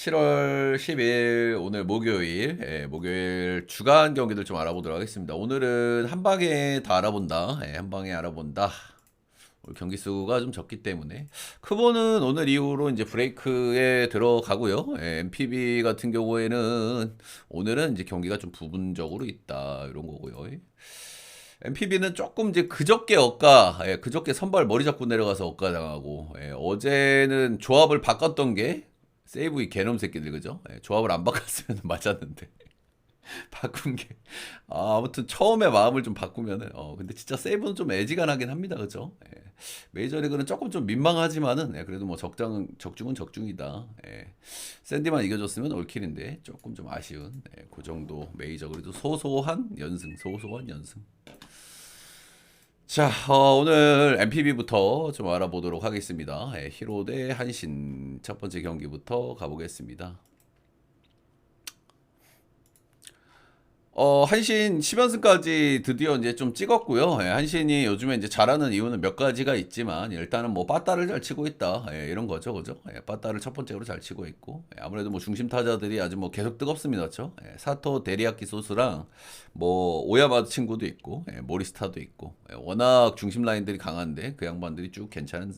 7월 10일 오늘 목요일, 목요일 주간 경기들 좀 알아보도록 하겠습니다. 오늘은 한 방에 다 알아본다. 한 방에 알아본다. 오늘 경기 수가 좀 적기 때문에 크보는 오늘 이후로 이제 브레이크에 들어가고요. MPB 같은 경우에는 오늘은 이제 경기가 좀 부분적으로 있다 이런 거고요. MPB는 조금 이제 그저께 그저께 선발 머리 잡고 내려가서 억가 당하고, 어제는 조합을 바꿨던 게 세이브 이 개놈 새끼들 그죠? 조합을 안 바꿨으면 맞았는데 바꾼 게 아무튼 처음에 마음을 좀 바꾸면은 근데 진짜 세이브는 좀 애지간하긴 합니다 그죠? 메이저리그는 조금 좀 민망하지만은 그래도 뭐 적중은 적중이다. 샌디만 이겨줬으면 올킬인데 조금 좀 아쉬운 그 정도 메이저 그래도 소소한 연승. 자, 오늘 MPB부터 좀 알아보도록 하겠습니다. 히로 대 한신 첫 번째 경기부터 가보겠습니다. 한신 10연승까지 드디어 이제 좀 찍었고요. 한신이 요즘에 이제 잘하는 이유는 몇 가지가 있지만, 일단은 뭐 빠따를 잘 치고 있다. 이런 거죠. 그죠? 빠따를 첫 번째로 잘 치고 있고, 아무래도 뭐 중심 타자들이 아주 뭐 계속 뜨겁습니다. 그죠? 사토 데리야키 소스랑 뭐 오야마드 친구도 있고, 모리스타도 있고, 워낙 중심 라인들이 강한데 그 양반들이 쭉 괜찮은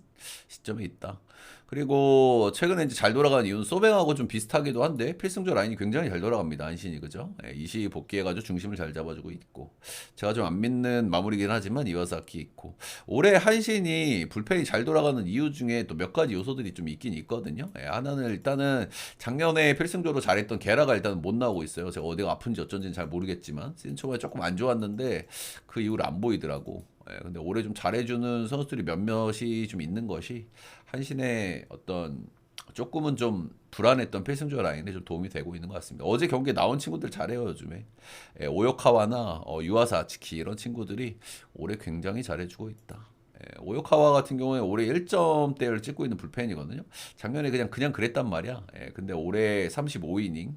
시점에 있다. 그리고 최근에 이제 잘 돌아가는 이유는 소뱅하고 좀 비슷하기도 한데 필승조 라인이 굉장히 잘 돌아갑니다. 한신이 그죠? 이시 복귀해가지고 중심을 잘 잡아주고 있고 제가 좀 안 믿는 마무리긴 하지만 이와사키 있고 올해 한신이 불펜이 잘 돌아가는 이유 중에 또 몇 가지 요소들이 좀 있긴 있거든요. 하나는 일단은 작년에 필승조로 잘했던 게라가 일단은 못 나오고 있어요. 제가 어디가 아픈지 어쩐지는 잘 모르겠지만 시즌 초반에 조금 안 좋았는데 그 이후로 안 보이더라고. 근데 올해 좀 잘해주는 선수들이 몇몇이 좀 있는 것이 한신의 어떤 조금은 좀 불안했던 필승조 라인에 좀 도움이 되고 있는 것 같습니다. 어제 경기에 나온 친구들 잘해요 요즘에. 오요카와나 유아사 아츠키 이런 친구들이 올해 굉장히 잘해주고 있다. 오요카와 같은 경우에 올해 1점대를 찍고 있는 불펜이거든요. 작년에 그냥 그랬단 말이야. 근데 올해 35이닝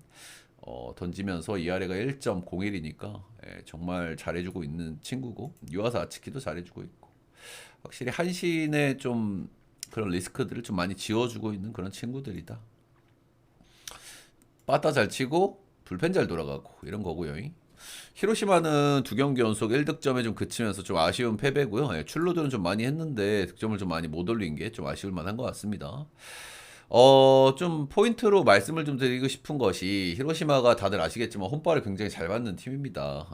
던지면서 ERA가 1.01이니까 정말 잘해주고 있는 친구고 유아사 아츠키도 잘해주고 있고 확실히 한신의 좀 그런 리스크들을 좀 많이 지워주고 있는 그런 친구들이다. 빠따 잘 치고 불펜 잘 돌아가고 이런 거고요. 히로시마는 두 경기 연속 1득점에 좀 그치면서 좀 아쉬운 패배고요. 출루들은 좀 많이 했는데 득점을 좀 많이 못 올린 게 좀 아쉬울 만한 것 같습니다. 좀 포인트로 말씀을 좀 드리고 싶은 것이 히로시마가 다들 아시겠지만 홈발을 굉장히 잘 받는 팀입니다.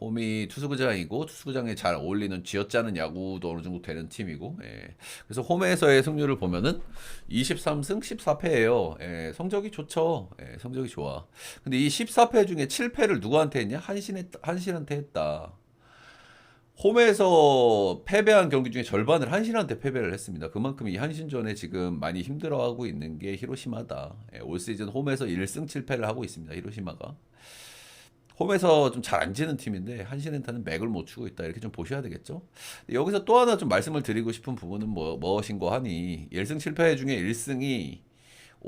홈이 투수구장이고 투수구장에 잘 어울리는 쥐어짜는 야구도 어느 정도 되는 팀이고 그래서 홈에서의 승률을 보면은 23승 14패예요. 성적이 좋죠. 성적이 좋아. 근데 이 14패 중에 7패를 누구한테 했냐? 한신한테 했다. 홈에서 패배한 경기 중에 절반을 한신한테 패배를 했습니다. 그만큼 이 한신전에 지금 많이 힘들어하고 있는 게 히로시마다. 올 시즌 홈에서 1승 7패를 하고 있습니다. 히로시마가. 홈에서 좀 잘 안 지는 팀인데 한신엔타는 맥을 못 추고 있다 이렇게 좀 보셔야 되겠죠. 여기서 또 하나 좀 말씀을 드리고 싶은 부분은 무엇인고 하니 1승 7패 중에 1승이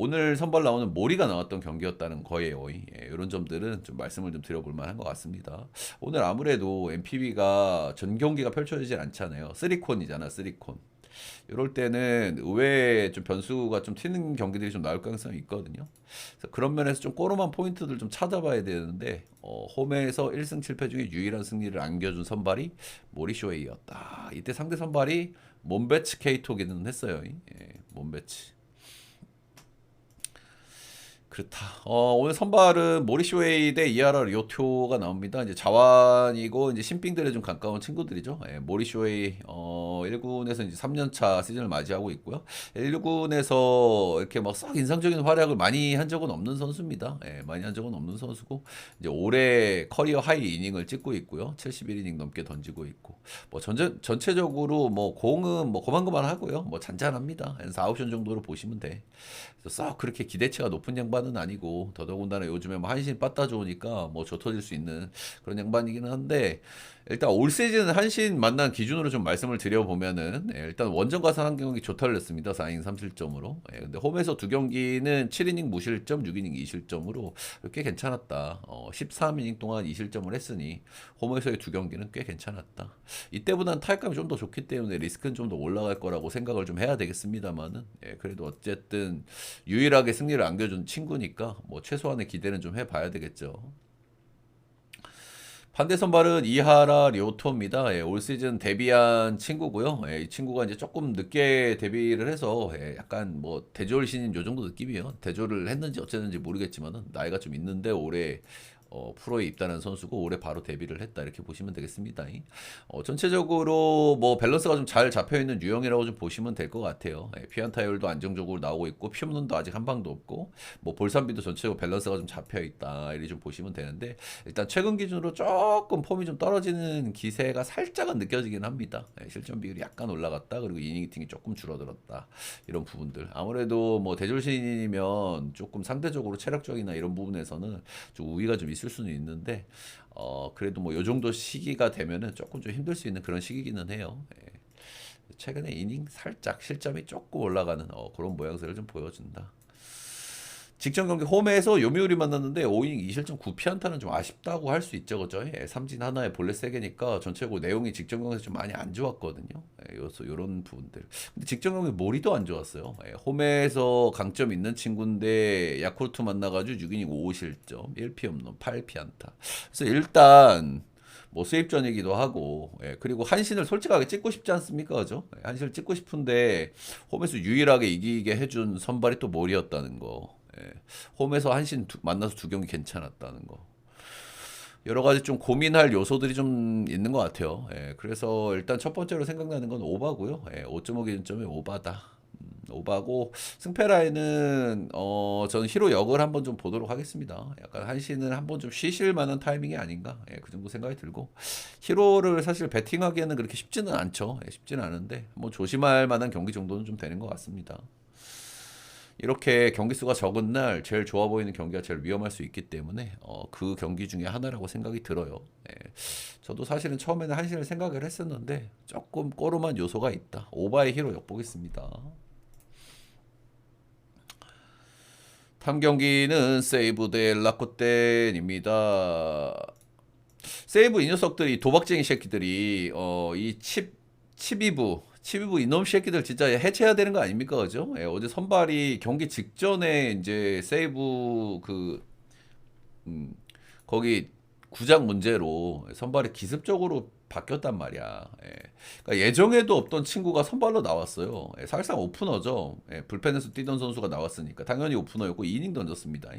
오늘 선발 나오는 모리가 나왔던 경기였다는 거예요. 이런 점들은 좀 말씀을 좀 드려볼 만한 것 같습니다. 오늘 아무래도 MPB가 전 경기가 펼쳐지질 않잖아요. 3콘이잖아, 3콘. 이럴 때는 의외에 좀 변수가 좀 튀는 경기들이 좀 나올 가능성이 있거든요. 그래서 그런 면에서 좀 꼬로만 포인트들 좀 찾아봐야 되는데 홈에서 1승 7패 중에 유일한 승리를 안겨준 선발이 모리쇼웨이였다. 이때 상대 선발이 몬베츠 케이토기는 했어요. 몬베츠. 그렇다. 오늘 선발은 모리쇼웨이 대 이하라 리오토가 나옵니다. 이제 자완이고 이제 신빙들에 좀 가까운 친구들이죠. 모리쇼웨이 1군에서 이제 3년차 시즌을 맞이하고 있고요. 1군에서 이렇게 막 썩 인상적인 활약을 많이 한 적은 없는 선수입니다. 많이 한 적은 없는 선수고 이제 올해 커리어 하이 이닝을 찍고 있고요. 71이닝 넘게 던지고 있고 뭐 전체적으로 뭐 공은 뭐 고만고만 하고요. 뭐 잔잔합니다. 한 4옵션 정도로 보시면 돼. 그래서 썩 그렇게 기대치가 높은 양반은 아니고 더더군다나 요즘에 뭐 한신 빠따 좋으니까 뭐 젖어질 수 있는 그런 양반이기는 한데 일단 올 시즌 한신 만난 기준으로 좀 말씀을 드려보면은 일단 원정 가서 한 경기 조탈렸습니다. 4이닝 3실점으로. 근데 홈에서 두 경기는 7이닝 무실점, 6이닝 2실점으로 꽤 괜찮았다. 13이닝 동안 2실점을 했으니 홈에서의 두 경기는 꽤 괜찮았다. 이때보다는 타격감이 좀 더 좋기 때문에 리스크는 좀 더 올라갈 거라고 생각을 좀 해야 되겠습니다만은 그래도 어쨌든 유일하게 승리를 안겨준 싶으니까 뭐 최소한의 기대는 좀 해봐야 되겠죠. 반대 선발은 이하라 료토입니다. 예, 올 시즌 데뷔한 친구고요. 예, 이 친구가 이제 조금 늦게 데뷔를 해서 예, 약간 뭐 대졸 신인 요 정도 느낌이에요. 대졸을 했는지 어쨌는지 모르겠지만은 나이가 좀 있는데 올해 프로에 입단한 선수고 올해 바로 데뷔를 했다 이렇게 보시면 되겠습니다. 전체적으로 뭐 밸런스가 좀 잘 잡혀 있는 유형이라고 좀 보시면 될 것 같아요. 예, 피안타율도 안정적으로 나오고 있고 홈런도 아직 한 방도 없고 뭐 볼산비도 전체적으로 밸런스가 좀 잡혀 있다 이렇게 좀 보시면 되는데 일단 최근 기준으로 조금 폼이 좀 떨어지는 기세가 살짝은 느껴지긴 합니다. 예, 실점 비율이 약간 올라갔다 그리고 이닝 히팅이 조금 줄어들었다 이런 부분들 아무래도 뭐 대졸 신인이면 조금 상대적으로 체력적이나 이런 부분에서는 좀 우위가 좀 있을 수는 있는데 그래도 뭐 요 정도 시기가 되면은 조금 좀 힘들 수 있는 그런 시기기는 해요. 예. 최근에 이닝 살짝 실점이 조금 올라가는 그런 모양새를 좀 보여준다. 직전 경기 홈에서 요미우리 만났는데 5이닝 2실점 9피안타는 좀 아쉽다고 할 수 있죠, 그죠? 예, 삼진 하나에 볼넷 3개니까 전체적으로 내용이 직전 경기에서 좀 많이 안 좋았거든요. 예, 요런 부분들. 근데 직전 경기 모리도 안 좋았어요. 예, 홈에서 강점 있는 친구인데 야쿠르트 만나가지고 6이닝 5실점 1피 홈런 8피안타. 그래서 일단 뭐 수입전이기도 하고 그리고 한신을 솔직하게 찍고 싶지 않습니까, 그죠? 한신을 찍고 싶은데 홈에서 유일하게 이기게 해준 선발이 또 몰이었다는 거. 홈에서 한신 만나서 2경기 괜찮았다는 거. 여러 가지 좀 고민할 요소들이 좀 있는 것 같아요. 그래서 일단 첫 번째로 생각나는 건 오바고요. 5.5 기준점이 오바다. 오바고 승패 라인은 저는 히로 역을 한번 좀 보도록 하겠습니다. 약간 한신은 한번 좀 쉬실 만한 타이밍이 아닌가 그 정도 생각이 들고 히로를 사실 배팅하기에는 그렇게 쉽지는 않죠. 쉽지는 않은데 뭐 조심할 만한 경기 정도는 좀 되는 것 같습니다. 이렇게 경기 수가 적은 날 제일 좋아 보이는 경기가 제일 위험할 수 있기 때문에 그 경기 중에 하나라고 생각이 들어요. 저도 사실은 처음에는 한신을 생각을 했었는데 조금 꼬름한 요소가 있다. 오바의 히로 엿보겠습니다. 다음 경기는 세이브 대 라쿠텐입니다. 세이브 이 녀석들이 도박쟁이 새끼들이 이 칩이브 이놈 새끼들 진짜 해체해야 되는 거 아닙니까, 그죠? 어제 선발이 경기 직전에 이제 세이브 거기 구장 문제로 선발이 기습적으로 바뀌었단 말이야. 그러니까 예정에도 없던 친구가 선발로 나왔어요. 사실상 오프너죠. 불펜에서 뛰던 선수가 나왔으니까 당연히 오프너였고 이닝 던졌습니다.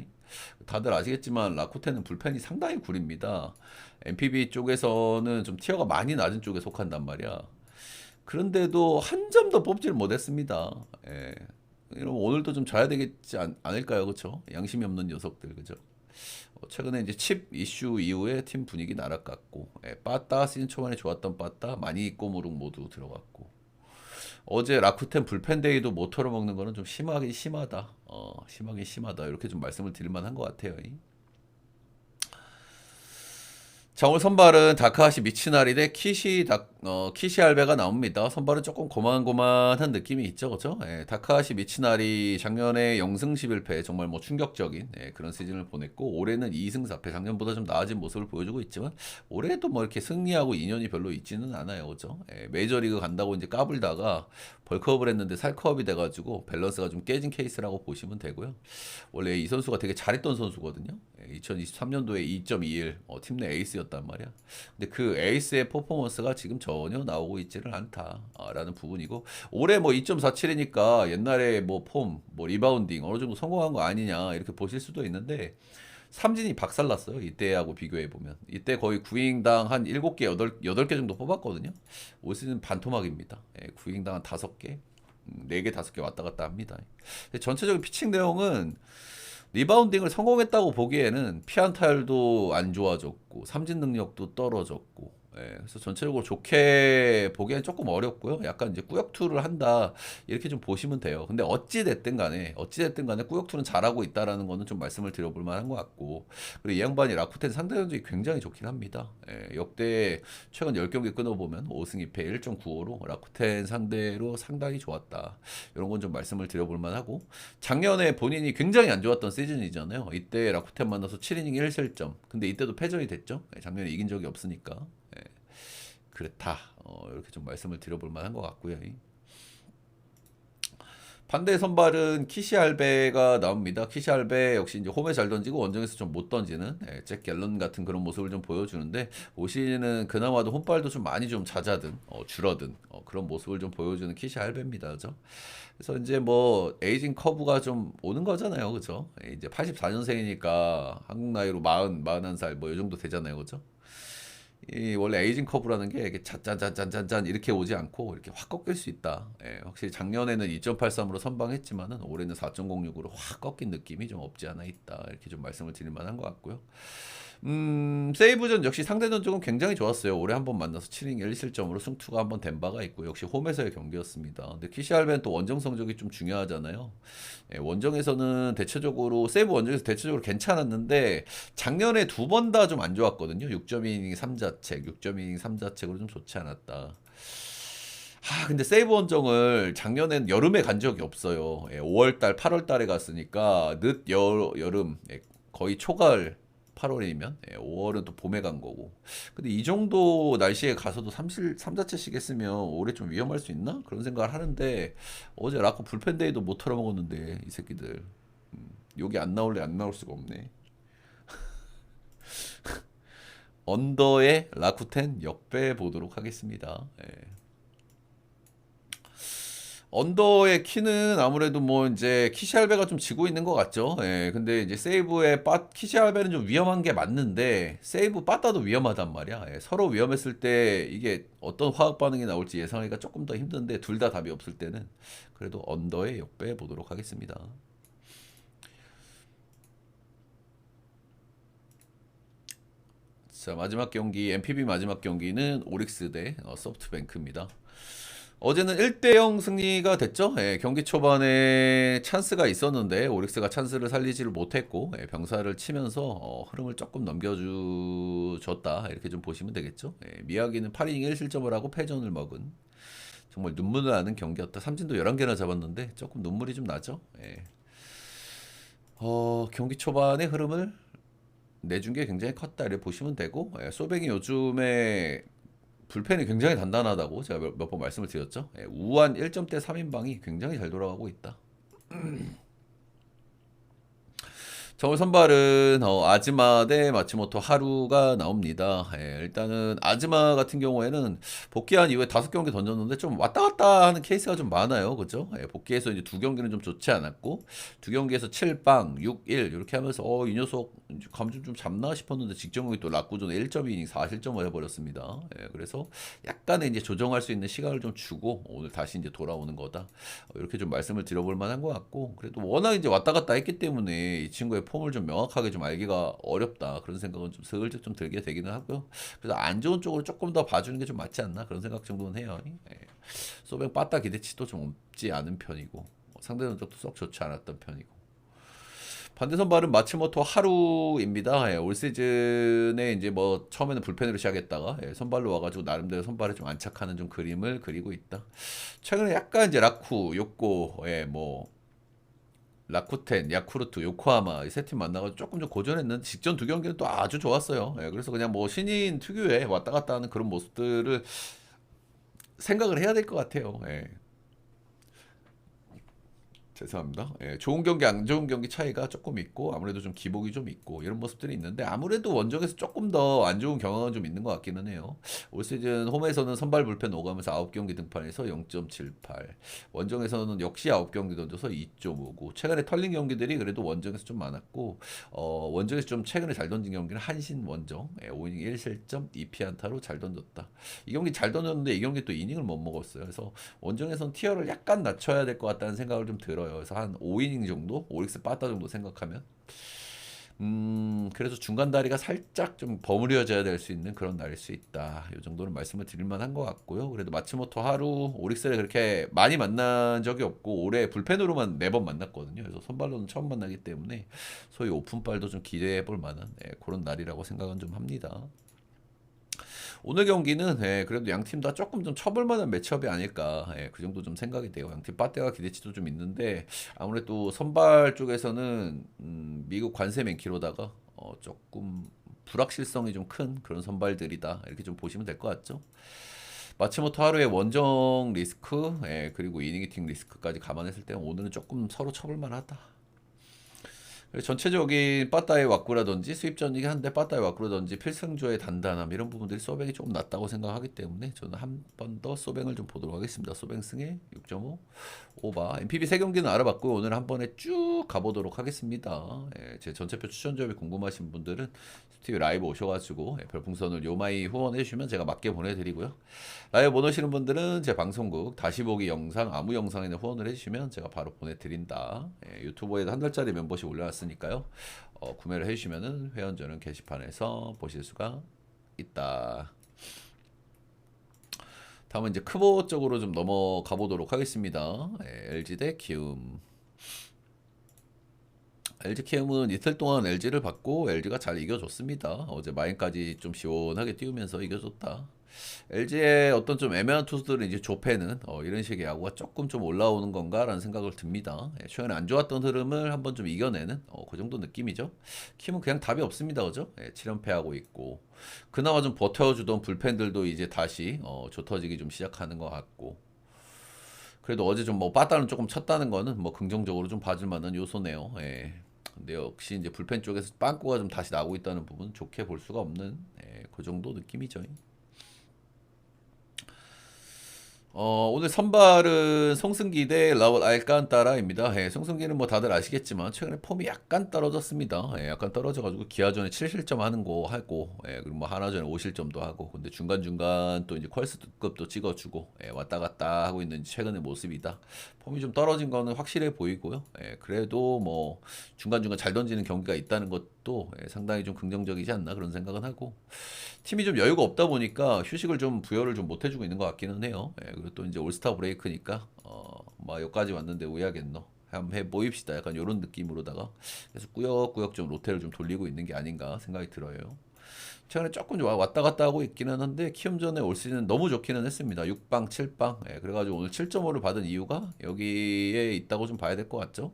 다들 아시겠지만 라쿠텐은 불펜이 상당히 구립니다. MPB 쪽에서는 좀 티어가 많이 낮은 쪽에 속한단 말이야. 그런데도 한 점도 뽑지를 못했습니다. 이러면 오늘도 좀 져야 되겠지 않을까요, 그렇죠? 양심이 없는 녀석들, 그죠? 최근에 이제 칩 이슈 이후에 팀 분위기 날아갔고, 빠따 시즌 초반에 좋았던 빠따 많이 꼬무룩 모두 들어갔고, 어제 라쿠텐 불펜 데이도 못 털어먹는 거는 좀 심하긴 심하다. 심하긴 심하다. 이렇게 좀 말씀을 드릴 만한 것 같아요. 자, 오늘 선발은 다카하시 미치나리 대 키시 알베가 나옵니다. 선발은 조금 고만고만한 느낌이 있죠, 그죠? 다카하시 미치나리 작년에 0승 11패 정말 뭐 충격적인 그런 시즌을 보냈고 올해는 2승 4패 작년보다 좀 나아진 모습을 보여주고 있지만 올해도 뭐 이렇게 승리하고 인연이 별로 있지는 않아요, 그죠? 메이저리그 간다고 이제 까불다가 벌크업을 했는데 살크업이 돼가지고 밸런스가 좀 깨진 케이스라고 보시면 되고요. 원래 이 선수가 되게 잘했던 선수거든요. 2023년도에 2.21 팀 내 에이스였단 말이야. 근데 그 에이스의 퍼포먼스가 지금 전혀 나오고 있지를 않다라는 부분이고 올해 뭐 2.47이니까 옛날에 뭐 폼, 뭐 리바운딩 어느 정도 성공한 거 아니냐 이렇게 보실 수도 있는데 삼진이 박살났어요. 이때하고 비교해 보면 이때 거의 구인당 한 7개, 8개 정도 뽑았거든요. 올 시즌 반토막입니다. 구인당 한 5개, 4개, 5개 왔다 갔다 합니다. 전체적인 피칭 내용은 리바운딩을 성공했다고 보기에는 피안타율도 안 좋아졌고 삼진 능력도 떨어졌고 그래서 전체적으로 좋게 보기엔 조금 어렵고요. 약간 이제 꾸역투를 한다 이렇게 좀 보시면 돼요. 근데 어찌됐든 간에 꾸역투는 잘하고 있다라는 거는 좀 말씀을 드려볼 만한 것 같고 그리고 이 양반이 라쿠텐 상대 전적이 굉장히 좋긴 합니다. 역대 최근 10경기 끊어보면 5승 2패 1.95로 라쿠텐 상대로 상당히 좋았다. 이런 건 좀 말씀을 드려볼 만하고 작년에 본인이 굉장히 안 좋았던 시즌이잖아요. 이때 라쿠텐 만나서 7이닝 1실점 근데 이때도 패전이 됐죠. 작년에 이긴 적이 없으니까 그렇다. 이렇게 좀 말씀을 드려볼 만한 것 같고요. 반대 선발은 키시알베가 나옵니다. 키시알베 역시 이제 홈에 잘 던지고 원정에서 좀 못 던지는 잭 갤런 같은 그런 모습을 좀 보여주는데 올 시즌은 그나마도 홈발도 좀 많이 좀 잦아든 줄어든 그런 모습을 좀 보여주는 키시알베입니다. 그죠? 그래서 이제 뭐 에이징 커브가 좀 오는 거잖아요. 그죠? 이제 84년생이니까 한국 나이로 40, 41살 뭐 이 정도 되잖아요. 그죠? 이 원래 에이징 커브라는 게 이렇게 짠짠짠짠짠 이렇게 오지 않고 이렇게 확 꺾일 수 있다. 확실히 작년에는 2.83으로 선방했지만은 올해는 4.06으로 확 꺾인 느낌이 좀 없지 않아 있다. 이렇게 좀 말씀을 드릴 만한 것 같고요. 세이브전 역시 상대전 조금 굉장히 좋았어요. 올해 한번 만나서 7인 1실점으로 승투가 한번 된 바가 있고 역시 홈에서의 경기였습니다. 근데 키시알벤 또 원정 성적이 좀 중요하잖아요. 원정에서는 대체적으로 세이브 원정에서 대체적으로 괜찮았는데 작년에 두 번 다 좀 안 좋았거든요. 6.2이닝 3자책, 6.2이닝 3자책으로 좀 좋지 않았다. 근데 세이브 원정을 작년엔 여름에 간 적이 없어요. 5월달, 8월달에 갔으니까 늦 여름, 거의 초가을 8월이면 5월은 또 봄에 간 거고. 근데 이 정도 날씨에 가서도 3자체씩 했으면 올해 좀 위험할 수 있나? 그런 생각을 하는데 어제 라코 불펜데이도 못 털어먹었는데 이 새끼들 여기 안 나올래 안 나올 수가 없네. 언더의 라쿠텐 역배 보도록 하겠습니다. 언더의 키는 아무래도 뭐 이제 키시알베가 좀 지고 있는 것 같죠. 근데 이제 세이브의 키시알베는 좀 위험한 게 맞는데 세이브 빠따도 위험하단 말이야. 서로 위험했을 때 이게 어떤 화학 반응이 나올지 예상하기가 조금 더 힘든데 둘 다 답이 없을 때는 그래도 언더의 역배 보도록 하겠습니다. 자, 마지막 경기 MPB 마지막 경기는 오릭스 대 소프트뱅크입니다. 어제는 1대0 승리가 됐죠. 경기 초반에 찬스가 있었는데 오릭스가 찬스를 살리지를 못했고 병사를 치면서 흐름을 조금 넘겨줬다 이렇게 좀 보시면 되겠죠. 미야기는 8이닝 1실점을 하고 패전을 먹은 정말 눈물을 나는 경기였다. 삼진도 11개나 잡았는데 조금 눈물이 좀 나죠. 경기 초반의 흐름을 내준 게 굉장히 컸다 이렇게 보시면 되고 소백이 요즘에 불펜이 굉장히 단단하다고 제가 몇 번 말씀을 드렸죠. 우한 1점대 3인방이 굉장히 잘 돌아가고 있다. 저울 선발은 아즈마 대 마츠모토 하루가 나옵니다. 일단은 아즈마 같은 경우에는 복귀한 이후에 5경기 던졌는데 좀 왔다 갔다 하는 케이스가 좀 많아요. 그죠? 복귀해서 이제 2경기는 좀 좋지 않았고 2경기에서 7빵, 6-1 이렇게 하면서 이 녀석 감좀 좀 잡나 싶었는데 직전경기 또 락구전에 1.2이닝 4실점을 해버렸습니다. 그래서 약간의 이제 조정할 수 있는 시간을 좀 주고 오늘 다시 이제 돌아오는 거다. 이렇게 좀 말씀을 드려볼 만한 것 같고 그래도 워낙 이제 왔다 갔다 했기 때문에 이 친구의 폼을 좀 명확하게 좀 알기가 어렵다 그런 생각은 좀 슬쩍 좀 들게 되기는 하고요. 그래서 안 좋은 쪽으로 조금 더 봐주는 게 좀 맞지 않나 그런 생각 정도는 해요. 소뱅 빠따 기대치도 좀 없지 않은 편이고 상대 전적도 썩 좋지 않았던 편이고 반대 선발은 마츠모토 하루입니다. 올 시즌에 이제 뭐 처음에는 불펜으로 시작했다가 선발로 와가지고 나름대로 선발에 좀 안착하는 좀 그림을 그리고 있다. 최근에 약간 이제 라쿠, 요코, 뭐 라쿠텐, 야쿠르트, 요코하마 이 세 팀 만나가지고 조금 좀 고전했는데 직전 2경기는 또 아주 좋았어요. 그래서 그냥 뭐 신인 특유의 왔다 갔다 하는 그런 모습들을 생각을 해야 될 것 같아요. 죄송합니다. 좋은 경기, 안 좋은 경기 차이가 조금 있고 아무래도 좀 기복이 좀 있고 이런 모습들이 있는데 아무래도 원정에서 조금 더 안 좋은 경험은 좀 있는 것 같기는 해요. 올 시즌 홈에서는 선발 불펜 오가면서 9경기 등판해서 0.78 원정에서는 역시 9경기 던져서 2.59 최근에 털린 경기들이 그래도 원정에서 좀 많았고 원정에서 좀 최근에 잘 던진 경기는 한신 원정 5이닝 1실점 2피안타로 잘 던졌다. 이 경기 잘 던졌는데 이 경기 또 이닝을 못 먹었어요. 그래서 원정에서는 티어를 약간 낮춰야 될 것 같다는 생각을 좀 들어요. 그래서 한 5이닝 정도, 오릭스 빠따 정도 생각하면 그래서 중간 다리가 살짝 좀 버무려져야 될 수 있는 그런 날일 수 있다. 이 정도는 말씀을 드릴 만한 것 같고요. 그래도 마츠모토 하루 오릭스를 그렇게 많이 만난 적이 없고 올해 불펜으로만 4번 만났거든요. 그래서 선발로는 처음 만나기 때문에 소위 오픈발도 좀 기대해 볼 만한 그런 날이라고 생각은 좀 합니다. 오늘 경기는 그래도 양 팀 다 조금 좀 쳐볼 만한 매치업이 아닐까 그 정도 좀 생각이 돼요. 양팀 빠떼가 기대치도 좀 있는데 아무래도 선발 쪽에서는 미국 관세 맨키로다가 조금 불확실성이 좀 큰 그런 선발들이다 이렇게 좀 보시면 될 것 같죠. 마츠모토 하루의 원정 리스크, 예, 그리고 이닝 히팅 리스크까지 감안했을 때 오늘은 조금 서로 쳐볼만 하다. 그리고 전체적인 빠따의 왁구라든지 수입 전이긴 한데 빠따의 왁구라든지 필승조의 단단함 이런 부분들이 소뱅이 조금 낮다고 생각하기 때문에 저는 한 번 더 소뱅을 좀 보도록 하겠습니다. 소뱅 승에 6.5 오바. MPB 세 경기는 알아봤고요. 오늘 한 번에 쭉 가보도록 하겠습니다. 예, 제 전체표 추천 조합이 궁금하신 분들은 스티브 라이브 오셔가지고 예, 별풍선을 요마이 후원해주시면 제가 맞게 보내드리고요. 라이브 못 오시는 분들은 제 방송국 다시 보기 영상 아무 영상에 후원을 해주시면 제가 바로 보내드린다. 예, 유튜브에도 한 달짜리 멤버십 올려놨으니까요. 구매를 해주시면은 회원전은 게시판에서 보실 수가 있다. 다음은 이제 크보 쪽으로 좀 넘어가 보도록 하겠습니다. 예, LG 대 키움. LG 키움은 이틀 동안 LG를 받고 LG가 잘 이겨줬습니다. 어제 마인까지 좀 시원하게 띄우면서 이겨줬다. LG의 어떤 좀 애매한 투수들은 이제 조패는 이런 식의 야구가 조금 좀 올라오는 건가라는 생각을 듭니다. 예, 최근에 안 좋았던 흐름을 한번 좀 이겨내는 그 정도 느낌이죠. 키움은 그냥 답이 없습니다, 그죠? 예, 7연패하고 있고 그나마 좀 버텨주던 불펜들도 이제 다시 좁혀지기 좀 시작하는 것 같고. 그래도 어제 좀 뭐 빠따는 조금 쳤다는 거는 뭐 긍정적으로 좀 봐줄 만한 요소네요. 예. 근데 역시 이제 불펜 쪽에서 빵꾸가 좀 다시 나고 있다는 부분은 좋게 볼 수가 없는 그 정도 느낌이죠. 오늘 선발은 송승기 대 라울 알칸타라입니다. 예, 송승기는 뭐 다들 아시겠지만 최근에 폼이 약간 떨어졌습니다. 예, 약간 떨어져가지고 기아전에 7실점 하는 거 하고, 예, 그리고 뭐 하나전에 5실점도 하고, 근데 중간중간 또 이제 퀄스급도 찍어주고, 예, 왔다 갔다 하고 있는 최근의 모습이다. 폼이 좀 떨어진 거는 확실해 보이고요. 예, 그래도 뭐 중간중간 잘 던지는 경기가 있다는 것도 상당히 좀 긍정적이지 않나 그런 생각은 하고. 팀이 좀 여유가 없다 보니까 휴식을 좀 부여를 좀 못 해주고 있는 것 같기는 해요. 예, 그리고 또 이제 올스타 브레이크니까 뭐 여기까지 왔는데 왜 하겠노? 한번 해 모입시다. 약간 이런 느낌으로다가 계속 꾸역꾸역 좀 로테를 좀 돌리고 있는 게 아닌가 생각이 들어요. 최근에 조금 좀 왔다 갔다 하고 있기는 한데 키움전에 올 시즌 너무 좋기는 했습니다. 6방, 7방. 예, 그래가지고 오늘 7.5를 받은 이유가 여기에 있다고 좀 봐야 될 것 같죠.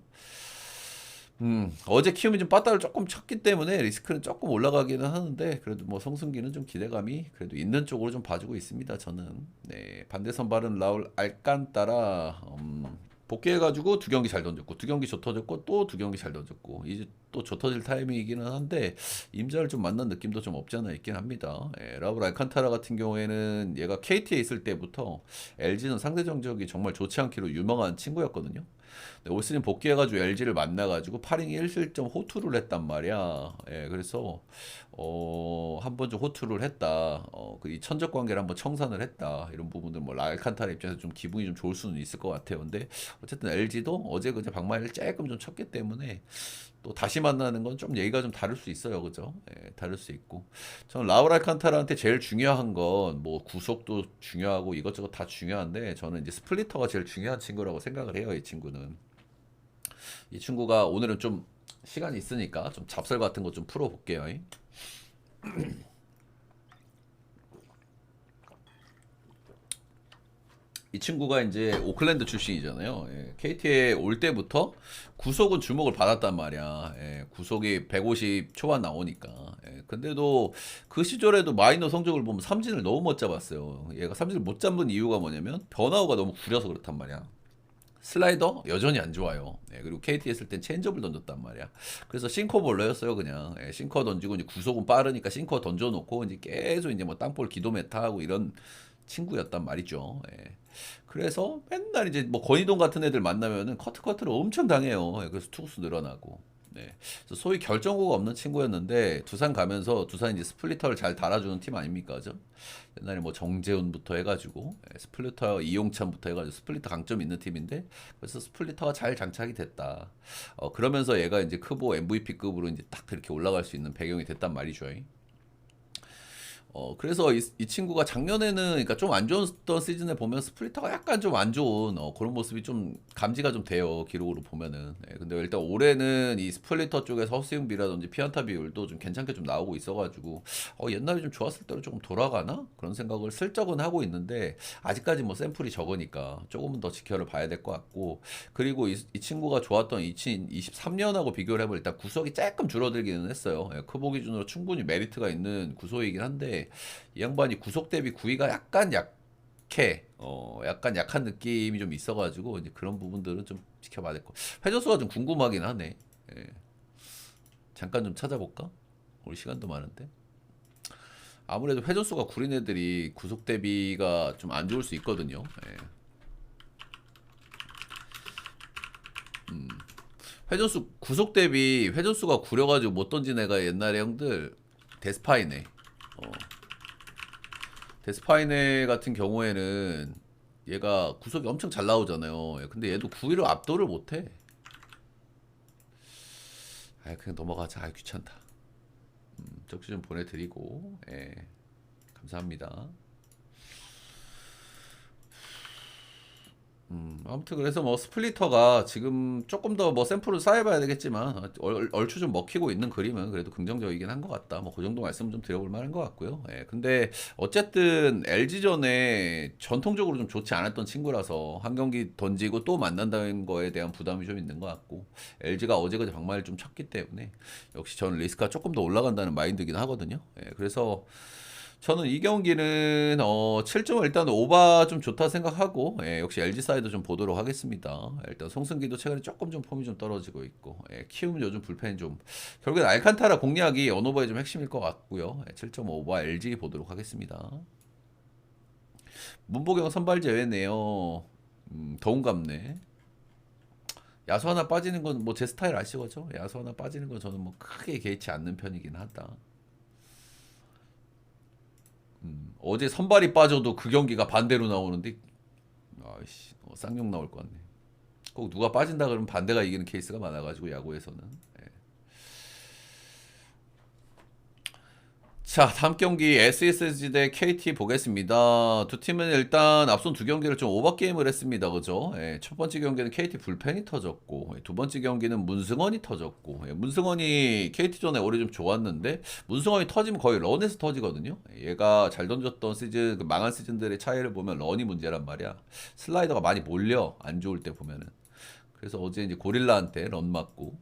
어제 키움이 좀 빠따를 조금 쳤기 때문에 리스크는 조금 올라가기는 하는데 그래도 뭐 성승기는 좀 기대감이 그래도 있는 쪽으로 좀 봐주고 있습니다. 저는 네, 반대 선발은 라울 알칸타라 복귀해가지고 두 경기 잘 던졌고 두 경기 좁혀졌고 또 두 경기 잘 던졌고 이제 또 좁혀질 타이밍이기는 한데 임자를 좀 만난 느낌도 좀 없지 않아 있긴 합니다. 예, 라울 알칸타라 같은 경우에는 얘가 KT에 있을 때부터 LG는 상대 정적이 정말 좋지 않기로 유명한 친구였거든요. 네, 올 시즌 복귀해가지고 LG를 만나가지고 8이닝 1실점 호투를 했단 말이야. 예, 그래서 한 번 좀 호투를 했다. 그이 천적 관계를 한번 청산을 했다. 이런 부분들 뭐 알칸타라 입장에서 좀 기분이 좀 좋을 수는 있을 것 같아요. 근데 어쨌든 LG도 어제 그제 방망이를 조금 좀 쳤기 때문에 또 다시 만나는 건 좀 얘기가 좀 다를 수 있어요, 그죠? 예, 다를 수 있고. 저는 라울 알칸타라한테 제일 중요한 건 뭐 구속도 중요하고 이것저것 다 중요한데 저는 이제 스플리터가 제일 중요한 친구라고 생각을 해요, 이 친구는. 이 친구가 오늘은 좀 시간이 있으니까 좀 잡설 같은 거 좀 풀어볼게요. 이 친구가 이제 오클랜드 출신이잖아요. 예, KT에 올 때부터 구속은 주목을 받았단 말이야. 예, 구속이 150 초반 나오니까. 예, 근데도 그 시절에도 마이너 성적을 보면 삼진을 너무 못 잡았어요. 얘가 삼진을 못 잡은 이유가 뭐냐면 변화구가 너무 구려서 그렇단 말이야. 슬라이더 여전히 안 좋아요. 예, 그리고 KT 했을 땐 체인지업을 던졌단 말이야. 그래서 싱커볼러였어요, 그냥. 예, 싱커 던지고 이제 구속은 빠르니까 싱커 던져놓고 이제 계속 이제 뭐 땅볼 기도 메타하고 이런 친구였단 말이죠. 예. 그래서 맨날 이제 뭐 권희동 같은 애들 만나면은 커트를 엄청 당해요. 예, 그래서 투구수 늘어나고. 네. 그래서 소위 결정구가 없는 친구였는데 두산 가면서 두산 이제 스플리터를 잘 달아주는 팀 아닙니까, 죠? 옛날에 뭐 정재훈부터 해가지고 스플리터 이용찬부터 해가지고 스플리터 강점 있는 팀인데 그래서 스플리터가 잘 장착이 됐다. 그러면서 얘가 이제 크보 MVP급으로 이제 딱 이렇게 올라갈 수 있는 배경이 됐단 말이죠. 그래서 이 친구가 작년에는 그러니까 좀 안 좋았던 시즌에 보면 스플리터가 약간 좀 안 좋은 그런 모습이 좀 감지가 좀 돼요, 기록으로 보면은. 네, 근데 일단 올해는 이 스플리터 쪽에서 헛스윙비라든지 피안타 비율도 좀 괜찮게 좀 나오고 있어가지고 옛날에 좀 좋았을 때로 조금 돌아가나 그런 생각을 슬쩍은 하고 있는데 아직까지 뭐 샘플이 적으니까 조금은 더 지켜를 봐야 될 것 같고. 그리고 이 친구가 좋았던 2023년하고 비교를 해보면 일단 구속이 조금 줄어들기는 했어요. 예, 크보 기준으로 충분히 메리트가 있는 구속이긴 한데 이 양반이 구속 대비 구위가 약간 약해. 약간 약한 느낌이 좀 있어가지고 이제 그런 부분들은 좀 지켜봐야 될 거. 회전수가 좀 궁금하긴 하네. 예. 잠깐 좀 찾아볼까? 우리 시간도 많은데. 아무래도 회전수가 구린 애들이 구속 대비가 좀 안 좋을 수 있거든요. 예. 회전수 구속 대비 회전수가 구려가지고 못 던진 애가 옛날에 형들 데스파이네. 어. 데스파이네 같은 경우에는 얘가 구속이 엄청 잘 나오잖아요. 예, 근데 얘도 9위로 압도를 못해. 아 그냥 넘어가자. 아 귀찮다. 쪽지 좀 보내드리고 예, 감사합니다. 아무튼 그래서 뭐 스플리터가 지금 조금 더 뭐 샘플을 쌓여봐야 되겠지만 얼추 좀 먹히고 있는 그림은 그래도 긍정적이긴 한 것 같다. 뭐 그 정도 말씀 좀 드려볼 만한 것 같고요. 예, 근데 어쨌든 LG전에 전통적으로 좀 좋지 않았던 친구라서 한 경기 던지고 또 만난다는 거에 대한 부담이 좀 있는 것 같고 LG가 어제그제 방망이를 좀 쳤기 때문에 역시 저는 리스크가 조금 더 올라간다는 마인드긴 하거든요. 예, 그래서 저는 이 경기는 7점을 일단 오바 좀 좋다 생각하고 예, 역시 LG 사이드 좀 보도록 하겠습니다. 일단 송승기도 최근에 조금 좀 폼이 좀 떨어지고 있고 예, 키움 요즘 불펜 좀 결국엔 알칸타라 공략이 언오버의 좀 핵심일 것 같고요. 7.5바 LG 보도록 하겠습니다. 문보경 선발 제외네요. 더운갑네. 야수 하나 빠지는 건 뭐 제 스타일 아시죠? 야수 하나 빠지는 건 저는 뭐 크게 개의치 않는 편이긴 하다. 어제 선발이 빠져도 그 경기가 반대로 나오는데 아이씨 쌍욕 나올 것 같네. 꼭 누가 빠진다 그러면 반대가 이기는 케이스가 많아가지고 야구에서는. 예. 자, 다음 경기 SSG 대 KT 보겠습니다. 두 팀은 일단 앞선 두 경기를 좀 오버 게임을 했습니다. 그죠? 예, 첫 번째 경기는 KT 불펜이 터졌고, 두 번째 경기는 문승원이 터졌고, 예, 문승원이 KT전에 올해 좀 좋았는데, 문승원이 터지면 거의 런에서 터지거든요. 얘가 잘 던졌던 시즌, 그 망한 시즌들의 차이를 보면 런이 문제란 말이야. 슬라이더가 많이 몰려, 안 좋을 때 보면은. 그래서 어제 이제 고릴라한테 런 맞고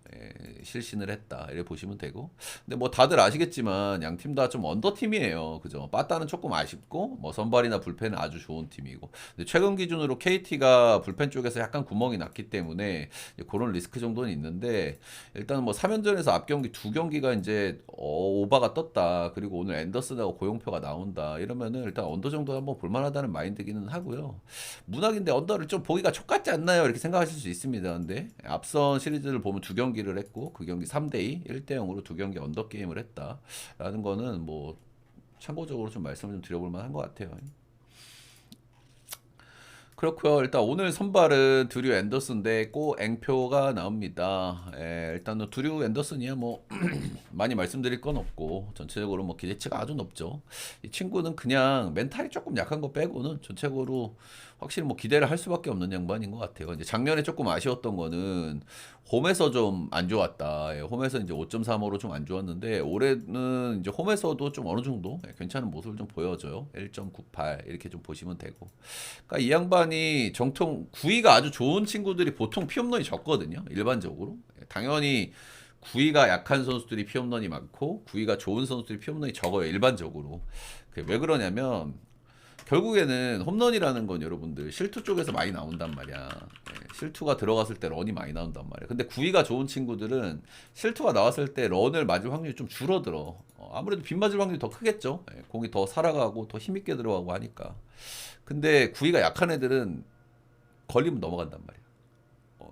실신을 했다 이렇게 보시면 되고 근데 뭐 다들 아시겠지만 양 팀 다 좀 언더 팀이에요 그죠 빠따는 조금 아쉽고 뭐 선발이나 불펜은 아주 좋은 팀이고 근데 최근 기준으로 KT가 불펜 쪽에서 약간 구멍이 났기 때문에 그런 리스크 정도는 있는데 일단 뭐 3연전에서 앞 경기 두 경기가 이제 오바가 떴다 그리고 오늘 앤더슨하고 고용표가 나온다 이러면은 일단 언더 정도 한번 볼만하다는 마인드기는 하고요 문학인데 언더를 좀 보기가 촉같지 않나요? 이렇게 생각하실 수 있습니다. 근데 앞선 시리즈를 보면 두 경기를 했고 그 경기 3대2, 1대0으로 두 경기 언더 게임을 했다라는 거는 뭐 참고적으로 좀 말씀을 좀 드려볼 만한 것 같아요. 그렇고요. 일단 오늘 선발은 드류 앤더슨 대 꼬 앵표가 나옵니다. 일단은 드류 앤더슨이야 뭐 많이 말씀드릴 건 없고 전체적으로 뭐 기대치가 아주 높죠. 이 친구는 그냥 멘탈이 조금 약한 거 빼고는 전체적으로 확실히 뭐 기대를 할 수밖에 없는 양반인 것 같아요. 이제 작년에 조금 아쉬웠던 거는 홈에서 좀 안 좋았다. 홈에서 이제 5.35로 좀 안 좋았는데 올해는 이제 홈에서도 좀 어느 정도 괜찮은 모습을 좀 보여줘요. 1.98 이렇게 좀 보시면 되고. 그러니까 이 양반이 정통 구위가 아주 좋은 친구들이 보통 피홈런이 적거든요. 일반적으로. 당연히 구위가 약한 선수들이 피홈런이 많고 구위가 좋은 선수들이 피홈런이 적어요. 일반적으로. 왜 그러냐면 결국에는 홈런이라는 건 여러분들 실투 쪽에서 많이 나온단 말이야. 실투가 들어갔을 때 런이 많이 나온단 말이야. 근데 구위가 좋은 친구들은 실투가 나왔을 때 런을 맞을 확률이 좀 줄어들어. 아무래도 빗 맞을 확률이 더 크겠죠. 공이 더 살아가고 더 힘있게 들어가고 하니까. 근데 구위가 약한 애들은 걸리면 넘어간단 말이야.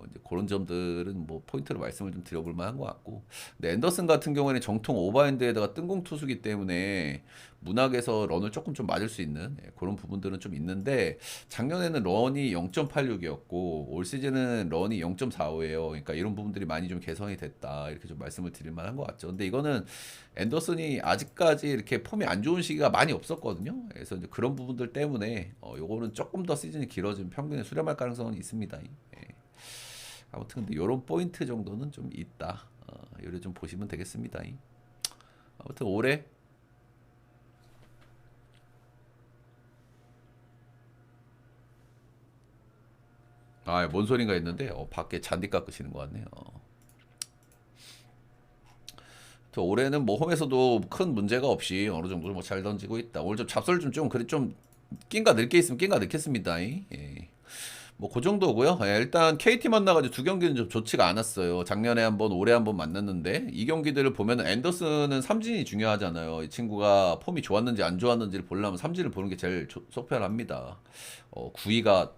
이제 그런 점들은 뭐 포인트로 말씀을 좀 드려볼 만한 것 같고. 근데 앤더슨 같은 경우에는 정통 오버핸드에다가 뜬공 투수기 때문에 문학에서 런을 조금 좀 맞을 수 있는 그런 부분들은 좀 있는데 작년에는 런이 0.86이었고 올 시즌은 런이 0.45예요. 그러니까 이런 부분들이 많이 좀 개선이 됐다 이렇게 좀 말씀을 드릴 만한 것 같죠. 근데 이거는 앤더슨이 아직까지 이렇게 폼이 안 좋은 시기가 많이 없었거든요. 그래서 이제 그런 부분들 때문에 요거는 조금 더 시즌이 길어지면 평균에 수렴할 가능성은 있습니다. 아무튼 근데 요런 포인트 정도는 좀 있다. 요래 좀 보시면 되겠습니다. 아무튼 올해 뭔 소린가 했는데 밖에 잔디 깎으시는 것 같네요. 또 올해는 뭐 홈에서도 큰 문제가 없이 어느 정도 뭐 잘 던지고 있다. 오늘 좀 잡설 좀 그래 좀 낀가 넣을 게 있으면 낀가 넣겠습니다. 예. 뭐 그 정도고요. 예, 일단 KT 만나가지고 두 경기는 좀 좋지가 않았어요. 작년에 한번 올해 한번 만났는데 이 경기들을 보면은 앤더슨은 삼진이 중요하잖아요. 이 친구가 폼이 좋았는지 안 좋았는지를 보려면 삼진을 보는 게 제일 속편합니다. 구위가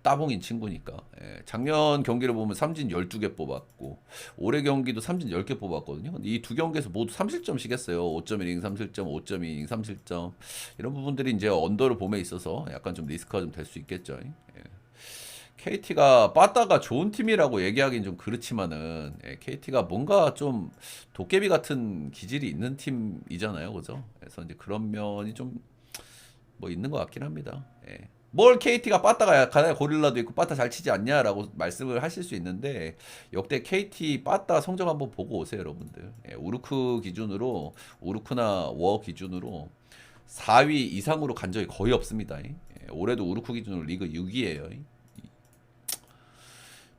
따봉인 친구니까. 예, 작년 경기를 보면 삼진 12개 뽑았고 올해 경기도 삼진 10개 뽑았거든요. 근데 이 두 경기에서 모두 3실점씩 했어요. 5.1이닝 3실점, 5.2이닝 3실점. 이런 부분들이 이제 언더를 봄에 있어서 약간 좀 리스크가 좀 될 수 있겠죠. 예. KT가 빠따가 좋은 팀이라고 얘기하기는 좀 그렇지만은 KT가 뭔가 좀 도깨비 같은 기질이 있는 팀이잖아요, 그죠? 그래서 이제 그런 면이 좀 뭐 있는 것 같긴 합니다. 예. 뭘 KT가 빠따가 약하냐, 고릴라도 있고 빠따 잘 치지 않냐라고 말씀을 하실 수 있는데 역대 KT 빠따 성적 한번 보고 오세요, 여러분들. 예, 우루크 기준으로 우루크나 워 기준으로 4위 이상으로 간 적이 거의 없습니다. 예, 올해도 우루크 기준으로 리그 6위예요.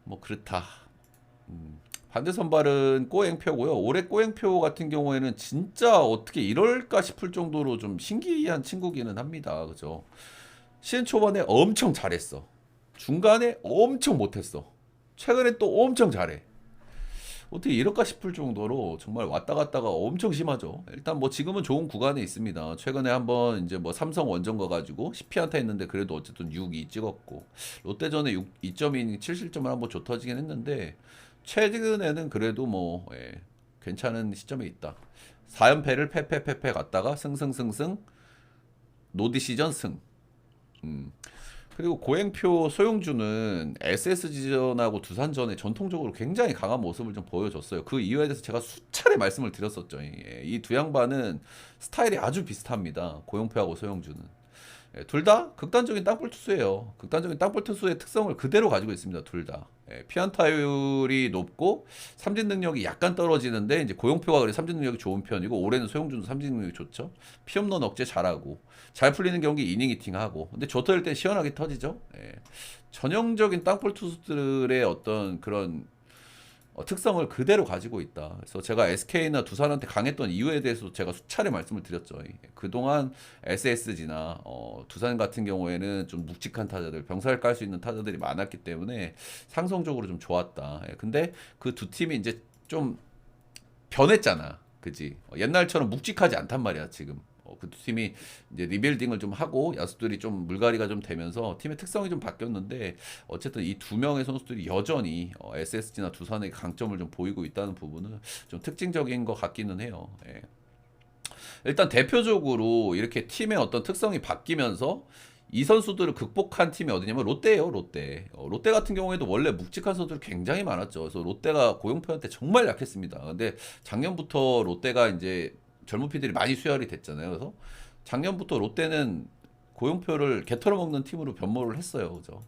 뭐 그렇다. 반대 선발은 꼬행표고요. 올해 꼬행표 같은 경우에는 진짜 어떻게 이럴까 싶을 정도로 좀 신기한 친구기는 합니다. 그죠? 시즌 초반에 엄청 잘했어. 중간에 엄청 못했어. 최근에 또 엄청 잘해. 어떻게 이럴까 싶을 정도로 정말 왔다 갔다가 엄청 심하죠. 일단 뭐 지금은 좋은 구간에 있습니다. 최근에 한번 이제 뭐 삼성 원정 가가지고 10피안타 했는데 그래도 어쨌든 6이 찍었고 롯데전에 2.2 7실점을 한번 줘 터지긴 했는데 최근에는 그래도 뭐 괜찮은 시점에 있다. 4연패를 패패패패 갔다가 승승승승 노디시전 승. 음. 그리고 고행표 소용주는 SSG전하고 두산전에 전통적으로 굉장히 강한 모습을 좀 보여줬어요. 그 이유에 대해서 제가 수차례 말씀을 드렸었죠. 이 두 양반은 스타일이 아주 비슷합니다. 고영표하고 소용주는. 둘 다 극단적인 땅볼 투수예요. 극단적인 땅볼 투수의 특성을 그대로 가지고 있습니다. 둘 다. 피안타율이 높고 삼진 능력이 약간 떨어지는데 이제 고용표가 그래 삼진 능력이 좋은 편이고 올해는 소용준도 삼진 능력이 좋죠. 피홈런 억제 잘하고 잘 풀리는 경기 이닝 히팅하고 근데 조터일 때 시원하게 터지죠. 전형적인 땅볼 투수들의 어떤 그런 특성을 그대로 가지고 있다. 그래서 제가 SK나 두산한테 강했던 이유에 대해서 제가 수차례 말씀을 드렸죠. 그동안 SSG나 두산 같은 경우에는 좀 묵직한 타자들, 병살 깔 수 있는 타자들이 많았기 때문에 상성적으로 좀 좋았다. 근데 그 두 팀이 이제 좀 변했잖아. 그지? 옛날처럼 묵직하지 않단 말이야, 지금. 그 두 팀이 이제 리빌딩을 좀 하고 야수들이 좀 물갈이가 좀 되면서 팀의 특성이 좀 바뀌었는데 어쨌든 이 두 명의 선수들이 여전히 SSG나 두산의 강점을 좀 보이고 있다는 부분은 좀 특징적인 것 같기는 해요. 예. 일단 대표적으로 이렇게 팀의 어떤 특성이 바뀌면서 이 선수들을 극복한 팀이 어디냐면 롯데예요, 롯데. 롯데 같은 경우에도 원래 묵직한 선수들이 굉장히 많았죠. 그래서 롯데가 고용표한테 정말 약했습니다. 근데 작년부터 롯데가 이제 젊은 피들이 많이 수혈이 됐잖아요. 그래서 작년부터 롯데는 고용표를 개털어 먹는 팀으로 변모를 했어요. 그죠?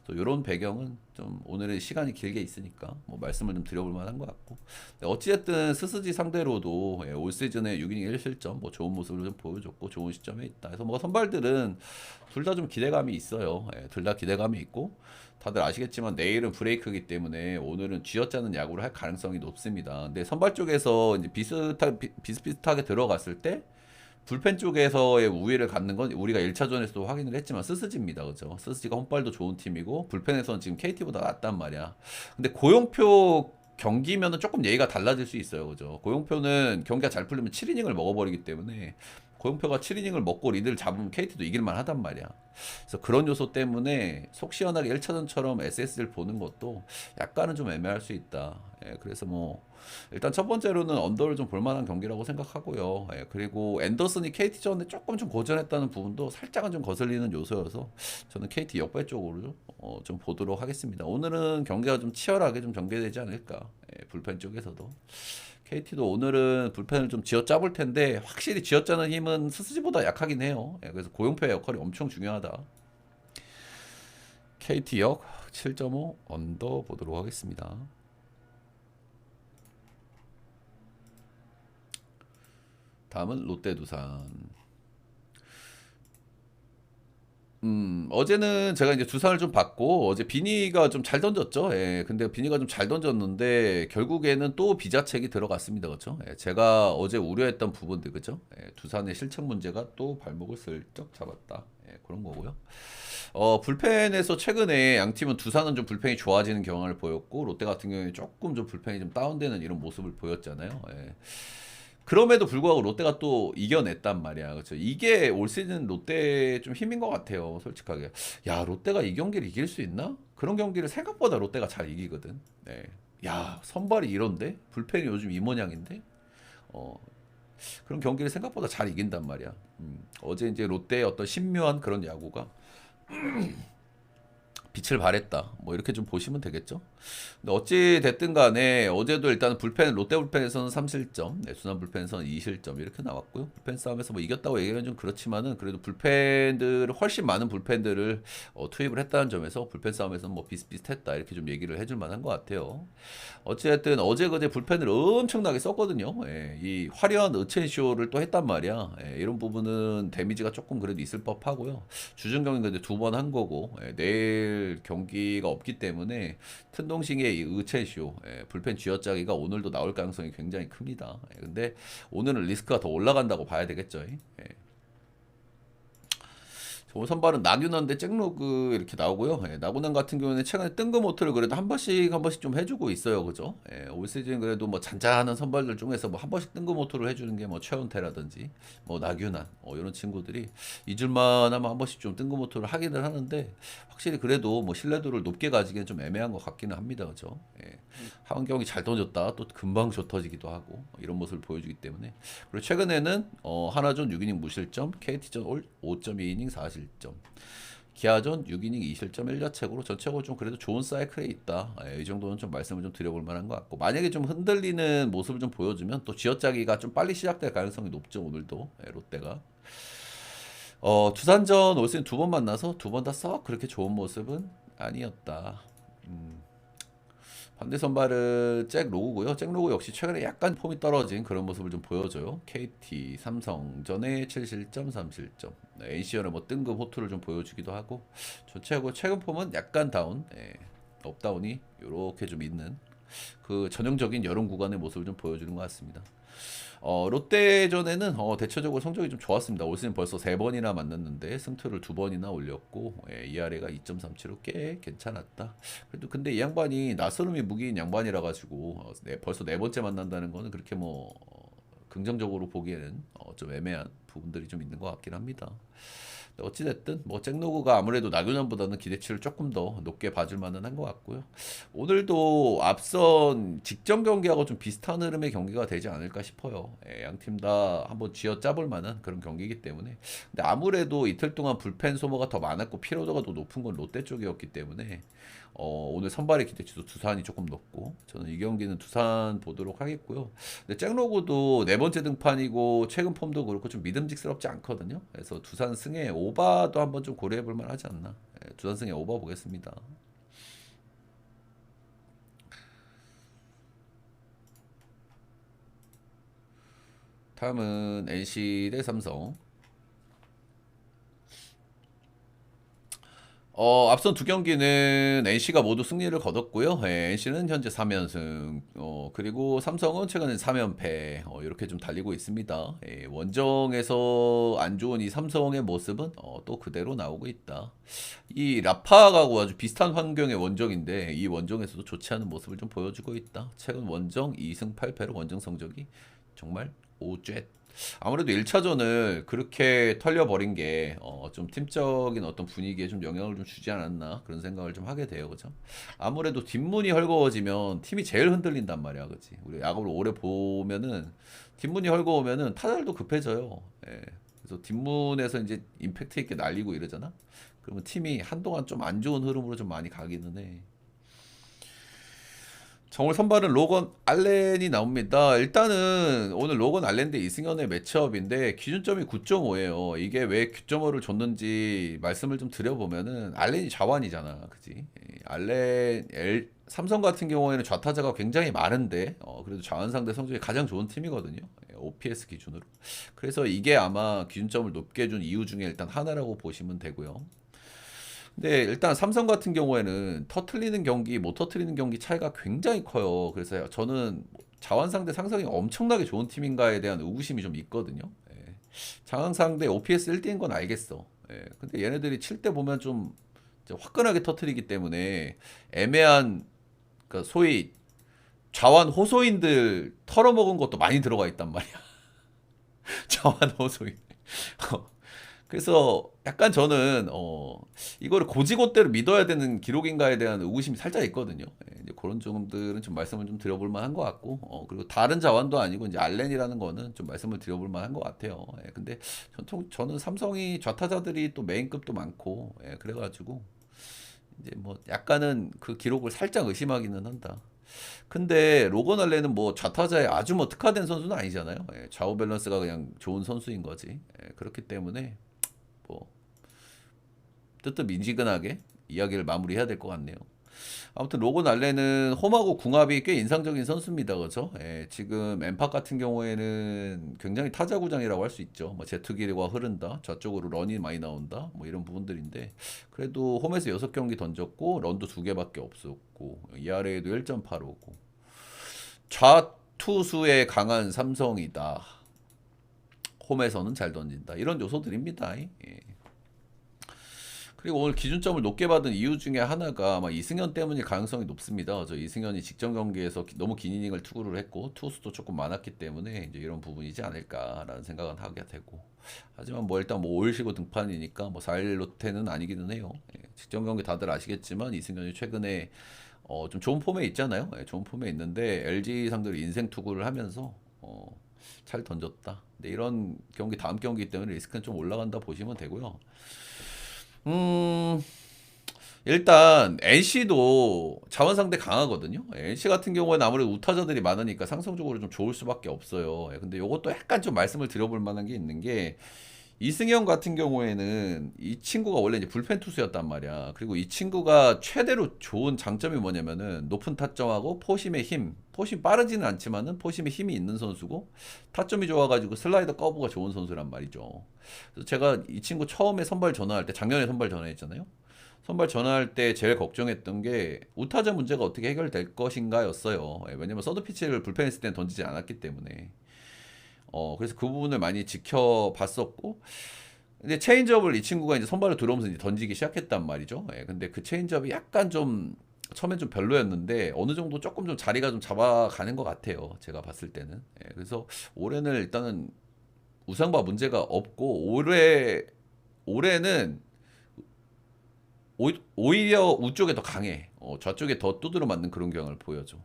이런 배경은 좀 오늘의 시간이 길게 있으니까 뭐 말씀을 좀 드려볼 만한 것 같고 어찌됐든 스스지 상대로도 올 시즌에 6이닝 1실점 뭐 좋은 모습을 좀 보여줬고 좋은 시점에 있다. 그래서 뭐 선발들은 둘 다 좀 기대감이 있어요. 둘 다 기대감이 있고 다들 아시겠지만 내일은 브레이크이기 때문에 오늘은 쥐어짜는 야구를 할 가능성이 높습니다. 근데 선발 쪽에서 이제 비슷비슷하게 들어갔을 때 불펜 쪽에서의 우위를 갖는 건 우리가 1차전에서도 확인을 했지만 스스지입니다. 그죠? 스스지가 홈발도 좋은 팀이고 불펜에서는 지금 KT보다 낫단 말이야. 근데 고용표 경기면은 조금 예의가 달라질 수 있어요. 그죠? 고용표는 경기가 잘 풀리면 7이닝을 먹어버리기 때문에 고용표가 7이닝을 먹고 리드를 잡으면 KT도 이길만 하단 말이야. 그래서 그런 요소 때문에 속 시원하게 1차전처럼 SS를 보는 것도 약간은 좀 애매할 수 있다. 그래서 뭐 일단 첫 번째로는 언더를 좀 볼만한 경기라고 생각하고요. 그리고 앤더슨이 KT전에 조금 좀 고전했다는 부분도 살짝은 좀 거슬리는 요소여서 저는 KT 역배 쪽으로 좀 보도록 하겠습니다. 오늘은 경기가 좀 치열하게 좀 전개되지 않을까. 불펜 쪽에서도. KT도 오늘은 불펜을 좀 쥐어짜볼 텐데 확실히 쥐어짜는 힘은 스스지보다 약하긴 해요. 그래서 고용표의 역할이 엄청 중요하다. KT역 7.5 언더 보도록 하겠습니다. 다음은 롯데 두산. 어제는 제가 이제 두산을 좀 받고 어제 비니가 좀 잘 던졌죠. 예, 근데 비니가 좀 잘 던졌는데 결국에는 또 비자책이 들어갔습니다. 그렇죠? 예, 제가 어제 우려했던 부분들 그죠? 예, 두산의 실책 문제가 또 발목을 슬쩍 잡았다. 예, 그런 거고요. 불펜에서 최근에 양 팀은 두산은 좀 불펜이 좋아지는 경향을 보였고 롯데 같은 경우에 조금 좀 불펜이 좀 다운되는 이런 모습을 보였잖아요. 예. 그럼에도 불구하고 롯데가 또 이겨냈단 말이야. 그렇죠? 이게 올 시즌 롯데 좀 힘인 것 같아요. 솔직하게. 야, 롯데가 이 경기를 이길 수 있나? 그런 경기를 생각보다 롯데가 잘 이기거든. 네. 야, 선발이 이런데? 불펜이 요즘 이 모양인데? 어, 그런 경기를 생각보다 잘 이긴단 말이야. 어제 이제 롯데의 어떤 신묘한 그런 야구가 빛을 발했다. 뭐 이렇게 좀 보시면 되겠죠. 근데 어찌 됐든 간에 어제도 일단 불펜 롯데 불펜에서는 3실점, 네, 두산 불펜에서는 2실점 이렇게 나왔고요. 불펜 싸움에서 뭐 이겼다고 얘기하면 좀 그렇지만은 그래도 불펜들을 훨씬 많은 불펜들을 투입을 했다는 점에서 불펜 싸움에서는 뭐 비슷비슷했다 이렇게 좀 얘기를 해줄 만한 것 같아요. 어찌됐든 어제 그제 불펜을 엄청나게 썼거든요. 예, 이 화려한 어첸쇼를 또 했단 말이야. 예, 이런 부분은 데미지가 조금 그래도 있을 법하고요. 주중 경기 근데 두 번 한 거고 예, 내일 경기가 없기 때문에 튼동싱의 이 의첸쇼 불펜 쥐어짜기가 오늘도 나올 가능성이 굉장히 큽니다. 예, 근데 오늘은 리스크가 더 올라간다고 봐야 되겠죠. 예. 오늘 선발은 나균한데 잭로그 이렇게 나오고요. 예, 나균한 같은 경우는 최근에 뜬금호투를 그래도 한 번씩 좀 해주고 있어요. 그죠? 예, 올 시즌 그래도 뭐 잔잔한 선발들 중에서 뭐 한 번씩 뜬금호투를 해주는 게 뭐 최원태라든지 뭐 나균한 이런 친구들이 잊을만 하면 한 번씩 좀 뜬금호투를 하기는 하는데 확실히 그래도 뭐 신뢰도를 높게 가지기는 좀 애매한 것 같기는 합니다. 그죠? 예, 하은경이 잘 던졌다 또 금방 조 터지기도 하고 이런 모습을 보여주기 때문에 그리고 최근에는 하나전 6이닝 무실점, KT전 5.2이닝 4실점, 기아전 6이닝 2실점 1자책으로 전체적으로 좀 그래도 좋은 사이클에 있다. 이 정도는 좀 말씀을 좀 드려볼 만한 것 같고 만약에 좀 흔들리는 모습을 좀 보여주면 또 쥐어짜기가 좀 빨리 시작될 가능성이 높죠. 오늘도 롯데가. 두산전 올 시즌 두 번 만나서 두 번 다 썩 그렇게 좋은 모습은 아니었다. 반대 선발은 잭 로우고요. 잭 로우 역시 최근에 약간 폼이 떨어진 그런 모습을 좀 보여줘요. KT, 삼성전에 7실점, 3실점. NC전에 뭐 뜬금 호투를 좀 보여주기도 하고 좋고 최근 폼은 약간 다운, 업다운이 이렇게 좀 있는 그 전형적인 여름 구간의 모습을 좀 보여주는 것 같습니다. 롯데전에는 대체적으로 성적이 좀 좋았습니다. 올 시즌 벌써 3번이나 만났는데 승투를 2번이나 올렸고 ERA가 2.37로 꽤 괜찮았다. 그래도 근데 이 양반이 나서름이 무기인 양반이라 가지고 벌써 네 번째 만난다는 거는 그렇게 뭐 긍정적으로 보기에는 좀 애매한 부분들이 좀 있는 것 같긴 합니다. 어찌됐든 뭐 잭로그가 아무래도 나균현보다는 기대치를 조금 더 높게 봐줄 만은 한 것 같고요. 오늘도 앞선 직전 경기하고 좀 비슷한 흐름의 경기가 되지 않을까 싶어요. 양 팀 다 한번 쥐어 짜볼 만한 그런 경기이기 때문에. 근데 아무래도 이틀 동안 불펜 소모가 더 많았고 피로도가 더 높은 건 롯데 쪽이었기 때문에 오늘 선발의 기대치도 두산이 조금 높고 저는 이 경기는 두산 보도록 하겠고요. 근데 잭로그도 네 번째 등판이고 최근 폼도 그렇고 좀 믿음직스럽지 않거든요. 그래서 두산 승에 오바도 한번 좀 고려해 볼 만하지 않나. 두산 승에 오바 보겠습니다. 다음은 NC 대 삼성. 앞선 두 경기는 NC가 모두 승리를 거뒀고요. NC는 현재 3연승, 그리고 삼성은 최근에 3연패, 이렇게 좀 달리고 있습니다. 원정에서 안 좋은 이 삼성의 모습은 또 그대로 나오고 있다. 이 라파하고 아주 비슷한 환경의 원정인데 이 원정에서도 좋지 않은 모습을 좀 보여주고 있다. 최근 원정 2승 8패로 원정 성적이 정말 오쉣. 아무래도 1차전을 그렇게 털려버린 게 좀 팀적인 어떤 분위기에 좀 영향을 좀 주지 않았나 그런 생각을 좀 하게 돼요. 그죠? 아무래도 뒷문이 헐거워지면 팀이 제일 흔들린단 말이야. 그치? 우리 야구를 오래 보면은 뒷문이 헐거우면은 타자들도 급해져요. 예. 그래서 뒷문에서 이제 임팩트 있게 날리고 이러잖아. 그러면 팀이 한동안 좀 안 좋은 흐름으로 좀 많이 가기는 해. 정월 선발은 로건 알렌이 나옵니다. 일단은 오늘 로건 알렌 대 이승현의 매치업인데 기준점이 9.5예요. 이게 왜 9.5를 줬는지 말씀을 좀 드려보면은 알렌이 자완이잖아. 그지? 삼성 같은 경우에는 좌타자가 굉장히 많은데 그래도 자완 상대 성적이 가장 좋은 팀이거든요. OPS 기준으로. 그래서 이게 아마 기준점을 높게 준 이유 중에 일단 하나라고 보시면 되고요. 근데 일단 삼성 같은 경우에는 터트리는 경기, 못 터트리는 경기 차이가 굉장히 커요. 그래서 저는 자완 상대 상성이 엄청나게 좋은 팀인가에 대한 의구심이 좀 있거든요. 예. 자완 상대 OPS 1등인 건 알겠어. 예. 근데 얘네들이 칠 때 보면 좀 이제 화끈하게 터트리기 때문에 애매한, 그러니까 소위 자완 호소인들 털어먹은 것도 많이 들어가 있단 말이야. 자완 호소인. 그래서 약간 저는 이거를 고지고대로 믿어야 되는 기록인가에 대한 의구심이 살짝 있거든요. 예, 이제 그런 점들은 좀 말씀을 좀 드려볼 만한 것 같고, 그리고 다른 자원도 아니고 이제 알렌이라는 거는 좀 말씀을 드려볼 만한 것 같아요. 예, 근데 저는 삼성이 좌타자들이 또 메인급도 많고, 예, 그래가지고 이제 뭐 약간은 그 기록을 살짝 의심하기는 한다. 근데 로건 알렌은 뭐 좌타자에 아주 뭐 특화된 선수는 아니잖아요. 예, 좌우 밸런스가 그냥 좋은 선수인 거지. 예, 그렇기 때문에 뭐 뜨뜻미지근하게 이야기를 마무리해야 될 것 같네요. 아무튼 로건 알렌은 홈하고 궁합이 꽤 인상적인 선수입니다. 그죠? 예, 지금 엠팍 같은 경우에는 굉장히 타자구장이라고 할 수 있죠. 뭐 제트기가 흐른다, 좌쪽으로 런이 많이 나온다, 뭐 이런 부분들인데 그래도 홈에서 6경기 던졌고 런도 2개밖에 없었고 ERA도 1.85고 좌투수에 강한 삼성이다. 홈에서는 잘 던진다. 이런 요소들입니다. 예. 그리고 오늘 기준점을 높게 받은 이유 중에 하나가 아마 이승현 때문일 가능성이 높습니다. 저 이승현이 직전 경기에서 너무 긴 이닝을 투구를 했고 투수도 조금 많았기 때문에 이제 이런 부분이지 않을까라는 생각은 하게 되고, 하지만 뭐 일단 뭐 5일 쉬고 등판이니까 뭐 4일 로테는 아니기는 해요. 예, 직전 경기 다들 아시겠지만 이승현이 최근에 좀 좋은 폼에 있잖아요. 예, 좋은 폼에 있는데 LG 상대로 인생 투구를 하면서 잘 던졌다. 근데 이런 경기 다음 경기 때문에 리스크는 좀 올라간다 보시면 되고요. 음, 일단 NC도 자원 상대 강하거든요. NC 같은 경우에는 아무래도 우타자들이 많으니까 상성적으로 좀 좋을 수밖에 없어요. 예, 근데 이것도 약간 좀 말씀을 드려볼 만한 게 있는 게 이승현 같은 경우에는 이 친구가 원래 이제 불펜 투수였단 말이야. 그리고 이 친구가 최대로 좋은 장점이 뭐냐면은 높은 타점하고 포심의 힘. 포심 빠르지는 않지만은 포심의 힘이 있는 선수고 타점이 좋아가지고 슬라이더 커브가 좋은 선수란 말이죠. 그래서 제가 이 친구 처음에 선발 전화할 때 작년에 선발 전화했잖아요. 선발 전화할 때 제일 걱정했던 게 우타자 문제가 어떻게 해결될 것인가였어요. 예, 왜냐면 서드 피치를 불펜 했을 때는 던지지 않았기 때문에. 그래서 그 부분을 많이 지켜봤었고, 근데 체인지업을 이 친구가 이제 선발로 들어오면서 이제 던지기 시작했단 말이죠. 예, 근데 그 체인지업이 약간 좀 처음엔 좀 별로였는데 어느 정도 조금 좀 자리가 좀 잡아가는 것 같아요. 제가 봤을 때는. 예, 그래서 올해는 일단은 우상바 문제가 없고 올해는 오히려 우쪽에 더 강해. 좌쪽에 더 두드려 맞는 그런 경향을 보여줘.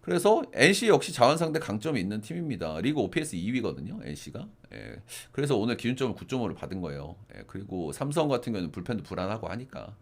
그래서 NC 역시 자원 상대 강점이 있는 팀입니다. 리그 OPS 2위거든요, NC가. 예. 그래서 오늘 기준점을 9.5를 받은 거예요. 예. 그리고 삼성 같은 경우는 불펜도 불안하고 하니까.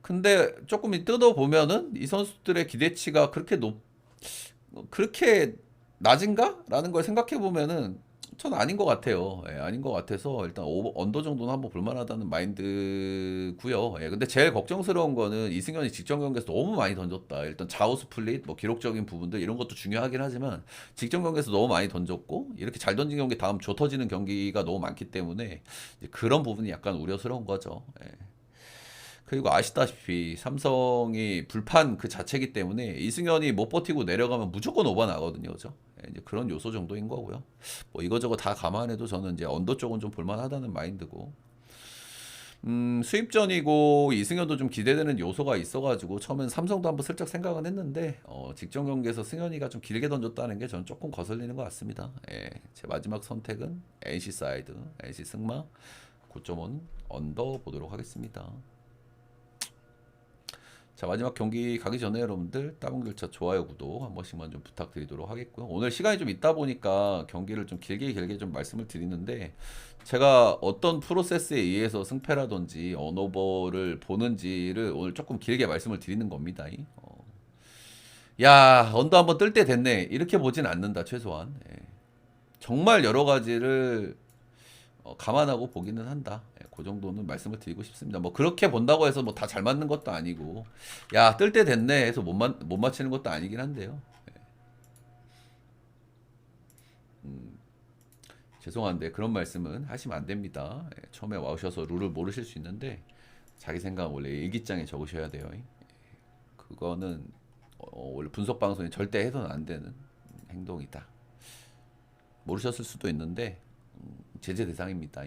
근데 조금 뜯어보면은 이 선수들의 기대치가 그렇게 낮은가? 라는 걸 생각해 보면은 전 아닌 것 같아요. 예, 아닌 것 같아서 일단 언더 정도는 한번 볼만하다는 마인드고요. 예, 근데 제일 걱정스러운 거는 이승현이 직전 경기에서 너무 많이 던졌다. 일단 좌우 스플릿, 뭐 기록적인 부분들 이런 것도 중요하긴 하지만 직전 경기에서 너무 많이 던졌고 이렇게 잘 던진 경기 다음 조 터지는 경기가 너무 많기 때문에 이제 그런 부분이 약간 우려스러운 거죠. 예. 그리고 아시다시피 삼성이 불판 그 자체이기 때문에 이승현이 못 버티고 내려가면 무조건 오버 나거든요. 그죠? 예, 이제 그런 요소 정도인 거고요. 뭐 이거저거 다 감안해도 저는 이제 언더 쪽은 좀 볼만하다는 마인드고. 수입전이고 이승현도 좀 기대되는 요소가 있어가지고 처음엔 삼성도 한번 슬쩍 생각은 했는데 직전 경기에서 승현이가 좀 길게 던졌다는 게 저는 조금 거슬리는 것 같습니다. 예, 제 마지막 선택은 NC 사이드, NC 승마 9.5는 언더 보도록 하겠습니다. 자, 마지막 경기 가기 전에 여러분들 따봉 결차 좋아요 구독 한 번씩만 좀 부탁드리도록 하겠고요. 오늘 시간이 좀 있다 보니까 경기를 좀 길게 좀 말씀을 드리는데 제가 어떤 프로세스에 의해서 승패라든지 언어버를 보는지를 오늘 조금 길게 말씀을 드리는 겁니다. 야, 언더 한번 뜰 때 됐네. 이렇게 보진 않는다, 최소한. 예. 정말 여러 가지를 감안하고 보기는 한다. 예, 그 정도는 말씀을 드리고 싶습니다. 뭐 그렇게 본다고 해서 뭐 다 잘 맞는 것도 아니고, 야, 뜰 때 됐네 해서 못 맞히는 것도 아니긴 한데요. 죄송한데 그런 말씀은 하시면 안 됩니다. 예, 처음에 와우셔서 룰을 모르실 수 있는데 자기 생각 원래 일기장에 적으셔야 돼요. 그거는 원래 분석 방송에 절대 해서는 안 되는 행동이다. 모르셨을 수도 있는데 제재 대상입니다.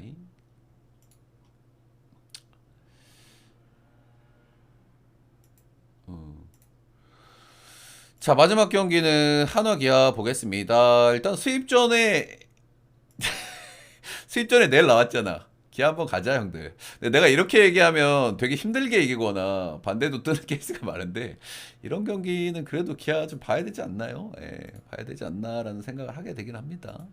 자, 마지막 경기는 한화 기아 보겠습니다. 일단 수입전에 내일 나왔잖아. 기아 한번 가자, 형들. 근데 내가 이렇게 얘기하면 되게 힘들게 이기거나 반대도 뜨는 케이스가 많은데 이런 경기는 그래도 기아 좀 봐야 되지 않나요? 예, 봐야 되지 않나라는 생각을 하게 되긴 합니다.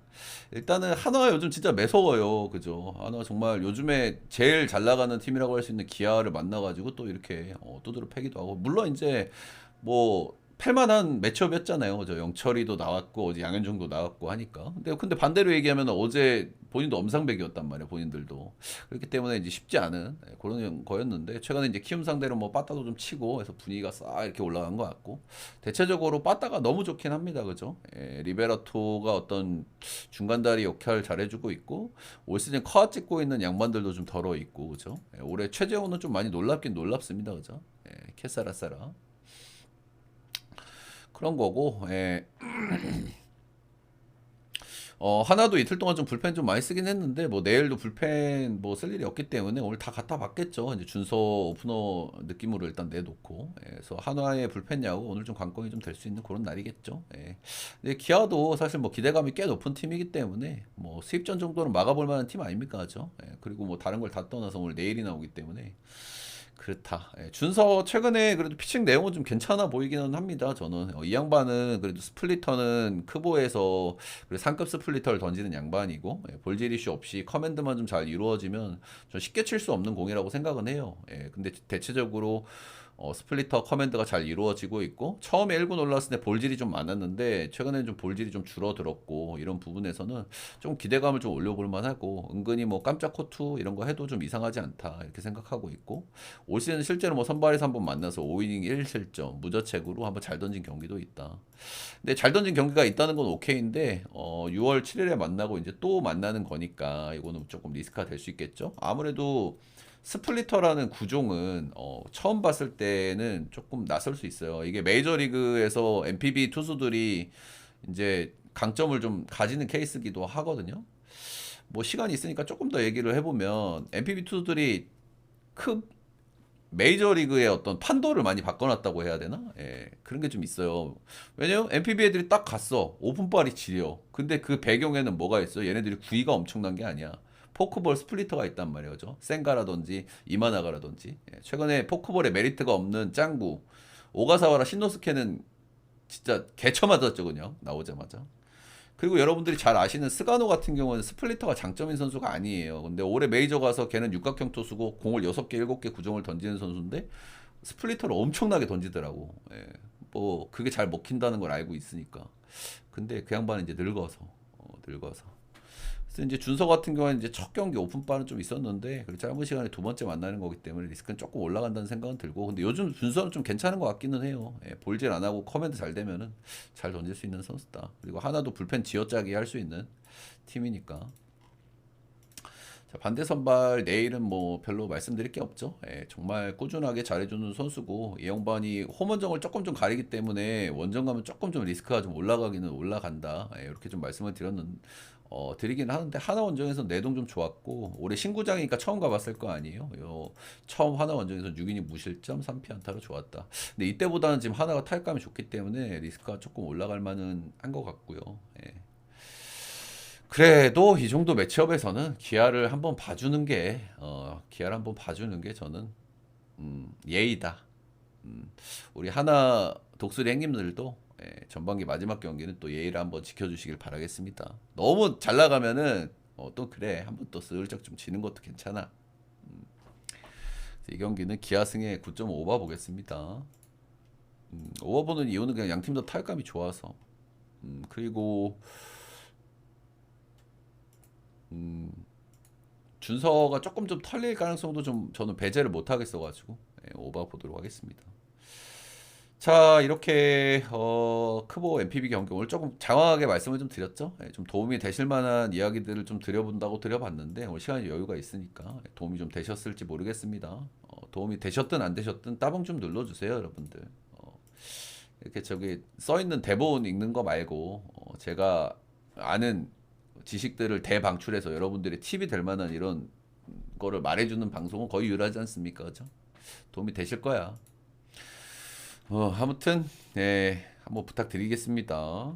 일단은 한화 요즘 진짜 매서워요. 그죠? 한화 정말 요즘에 제일 잘 나가는 팀이라고 할 수 있는 기아를 만나가지고 또 이렇게 두드러 패기도 하고 물론 이제 뭐 팔만한 매치업이었잖아요. 그죠? 영철이도 나왔고 어제 양현종도 나왔고 하니까. 근데 반대로 얘기하면 어제 본인도 엄상백이었단 말이에요. 본인들도. 그렇기 때문에 이제 쉽지 않은 그런 거였는데 최근에 이제 키움 상대로 뭐 빠따도 좀 치고 해서 분위기가 싹 이렇게 올라간 것 같고 대체적으로 빠따가 너무 좋긴 합니다. 그죠? 리베라토가 어떤 중간다리 역할 잘해주고 있고 올 시즌 커 찍고 있는 양반들도 좀 덜어 있고 그죠? 올해 최재호는 좀 많이 놀랍긴 놀랍습니다. 그죠? 캐사라사라. 그런 거고, 하나도 이틀 동안 좀 불펜 좀 많이 쓰긴 했는데, 뭐, 내일도 불펜 뭐 쓸 일이 없기 때문에 오늘 다 갖다 받겠죠. 이제 준서 오프너 느낌으로 일단 내놓고. 그래서 한화의 불펜 야구 오늘 좀 관건이 좀 될 수 있는 그런 날이겠죠. 근데 기아도 사실 뭐 기대감이 꽤 높은 팀이기 때문에, 뭐, 수입전 정도는 막아볼 만한 팀 아닙니까? 그죠? 그리고 뭐 다른 걸 다 떠나서 오늘 내일이 나오기 때문에. 그렇다. 준서 최근에 그래도 피칭 내용은 좀 괜찮아 보이기는 합니다. 저는 이 양반은 그래도 스플리터는 크보에서 상급 스플리터를 던지는 양반이고 볼질 이슈 없이 커맨드만 좀 잘 이루어지면 좀 쉽게 칠 수 없는 공이라고 생각은 해요. 근데 대체적으로 스플리터 커맨드가 잘 이루어지고 있고 처음에 1군 올라왔을 때 볼질이 좀 많았는데 최근에는 좀 볼질이 좀 줄어들었고 이런 부분에서는 좀 기대감을 좀 올려볼 만하고 은근히 뭐 깜짝 코투 이런 거 해도 좀 이상하지 않다 이렇게 생각하고 있고 올 시즌 실제로 뭐 선발에서 한번 만나서 5이닝 1실점 무저책으로 한번 잘 던진 경기도 있다. 근데 잘 던진 경기가 있다는 건 오케이인데 6월 7일에 만나고 이제 또 만나는 거니까 이거는 조금 리스크가 될 수 있겠죠. 아무래도 스플리터라는 구종은 처음 봤을 때는 조금 낯설 수 있어요. 이게 메이저리그에서 NPB 투수들이 이제 강점을 좀 가지는 케이스기도 하거든요. 뭐 시간이 있으니까 조금 더 얘기를 해보면 NPB 투수들이 크 메이저리그의 어떤 판도를 많이 바꿔놨다고 해야 되나? 그런 게 좀 있어요. 왜냐면 NPB 애들이 딱 갔어. 오픈발이 지려. 근데 그 배경에는 뭐가 있어? 얘네들이 구위가 엄청난 게 아니야. 포크볼 스플리터가 있단 말이에요. 그죠? 센가라든지 이마나가라든지. 최근에 포크볼에 메리트가 없는 짱구. 오가사와라 신노스케는 진짜 개처 맞았죠, 그냥. 나오자마자. 그리고 여러분들이 잘 아시는 스가노 같은 경우는 스플리터가 장점인 선수가 아니에요. 근데 올해 메이저 가서 걔는 육각형 투수고 공을 6개, 7개 구종을 던지는 선수인데 스플리터를 엄청나게 던지더라고. 뭐 그게 잘 먹힌다는 걸 알고 있으니까. 근데 그 양반은 이제 늙어서. 그래서 이제 준서 같은 경우는 이제 첫 경기 오픈바는 좀 있었는데 그 짧은 시간에 두 번째 만나는 거기 때문에 리스크는 조금 올라간다는 생각은 들고 근데 요즘 준서는 좀 괜찮은 것 같기는 해요. 볼질 안 하고 커맨드 잘 되면은 잘 던질 수 있는 선수다. 그리고 하나도 불펜 쥐어짜기 할 수 있는 팀이니까. 자, 반대 선발 내일은 뭐 별로 말씀드릴 게 없죠. 정말 꾸준하게 잘해주는 선수고 이 양반이 홈원정을 조금 좀 가리기 때문에 원정 가면 조금 좀 리스크가 좀 올라가기는 올라간다. 이렇게 좀 말씀을 드리긴 하는데 하나 원정에서 내동 좀 좋았고 올해 신구장이니까 처음 가봤을 거 아니에요. 처음 하나 원정에서 6이닝 무실점 3피안타로 좋았다. 근데 이때보다는 지금 하나가 타격감이 좋기 때문에 리스크가 조금 올라갈 만은 한 것 같고요. 그래도 이 정도 매치업에서는 기아를 한번 봐주는 게 저는 예의다. 우리 하나 독수리 행님들도 전반기 마지막 경기는 또 예의를 한번 지켜주시길 바라겠습니다. 너무 잘 나가면은 또 그래 한번 또 슬쩍 좀 지는 것도 괜찮아. 이 경기는 기아 승에 9.5바 보겠습니다. 오버 보는 이유는 그냥 양 팀 다 타격감이 좋아서. 그리고 준서가 조금 좀 털릴 가능성도 좀 저는 배제를 못 하겠어가지고 오버 보도록 하겠습니다. 자, 이렇게 크보 MPB 경기 오늘 조금 장황하게 말씀을 좀 드렸죠. 예, 좀 도움이 되실 만한 이야기들을 좀 드려본다고 드려봤는데 오늘 시간이 여유가 있으니까 도움이 좀 되셨을지 모르겠습니다. 도움이 되셨든 안 되셨든 따봉 좀 눌러주세요, 여러분들. 이렇게 저기 써 있는 대본 읽는 거 말고 제가 아는 지식들을 대방출해서 여러분들의 팁이 될 만한 이런 거를 말해주는 방송은 거의 유일하지 않습니까? 그죠? 도움이 되실 거야. 아무튼, 네, 한번 부탁드리겠습니다.